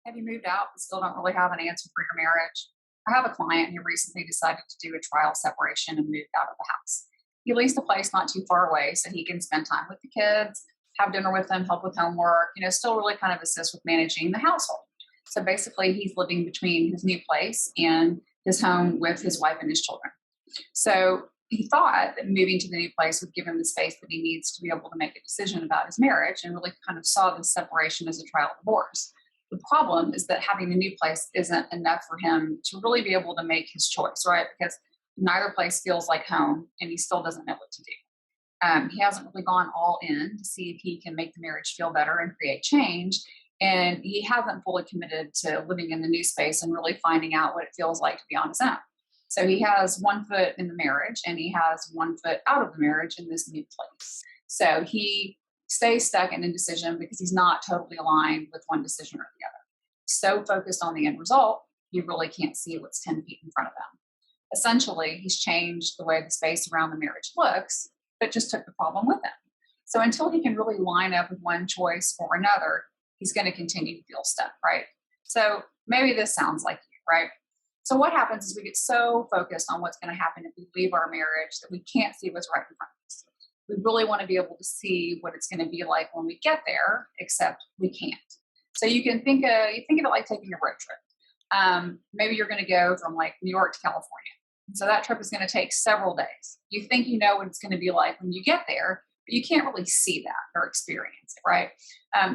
Have you moved out but still don't really have an answer for your marriage? I have a client who recently decided to do a trial separation and moved out of the house. He leased a place not too far away so he can spend time with the kids, have dinner with them, help with homework, still really kind of assist with managing the household. So basically, he's living between his new place and his home with his wife and his children. So he thought that moving to the new place would give him the space that he needs to be able to make a decision about his marriage and really kind of saw this separation as a trial divorce. The problem is that having the new place isn't enough for him to really be able to make his choice, right? Because neither place feels like home and he still doesn't know what to do. He hasn't really gone all in to see if he can make the marriage feel better and create change. And he hasn't fully committed to living in the new space and really finding out what it feels like to be on his own. So he has one foot in the marriage and he has one foot out of the marriage in this new place. So he stays stuck in indecision because he's not totally aligned with one decision or the other. So focused on the end result, he really can't see what's 10 feet in front of him. Essentially, he's changed the way the space around the marriage looks, but just took the problem with him. So until he can really line up with one choice or another, he's going to continue to feel stuck, right? So maybe this sounds like you, right? So what happens is we get so focused on what's going to happen if we leave our marriage that we can't see what's right in front of us. We really want to be able to see what it's going to be like when we get there, except we can't. So you think of it like taking a road trip. Maybe you're going to go from like New York to California. So that trip is going to take several days. You think you know what it's going to be like when you get there, but you can't really see that or experience it, right?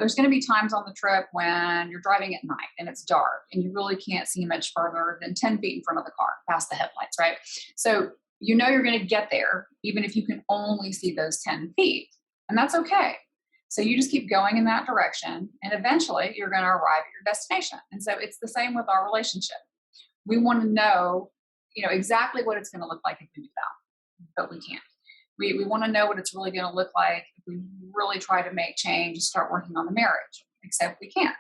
There's going to be times on the trip when you're driving at night and it's dark and you really can't see much further than 10 feet in front of the car past the headlights, right? So you know you're going to get there, even if you can only see those 10 feet. And that's okay. So you just keep going in that direction, and eventually you're going to arrive at your destination. And so it's the same with our relationship. We want to know, exactly what it's going to look like if we move out, but we can't. We want to know what it's really going to look like if we really try to make change and start working on the marriage, except we can't.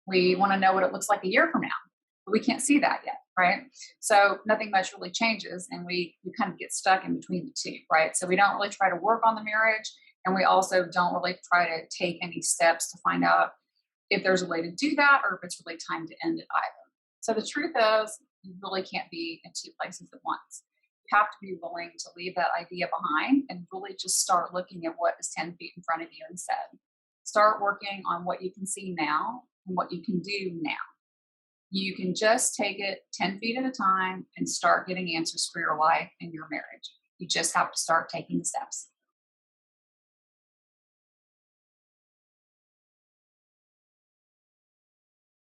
We want to know what it looks like a year from now, but we can't see that yet, right? So nothing much really changes, and we kind of get stuck in between the two, right? So we don't really try to work on the marriage, and we also don't really try to take any steps to find out if there's a way to do that or if it's really time to end it either. So the truth is, you really can't be in two places at once. You have to be willing to leave that idea behind and really just start looking at what is 10 feet in front of you instead. Start working on what you can see now and what you can do now. You can just take it 10 feet at a time and start getting answers for your life and your marriage. You just have to start taking the steps.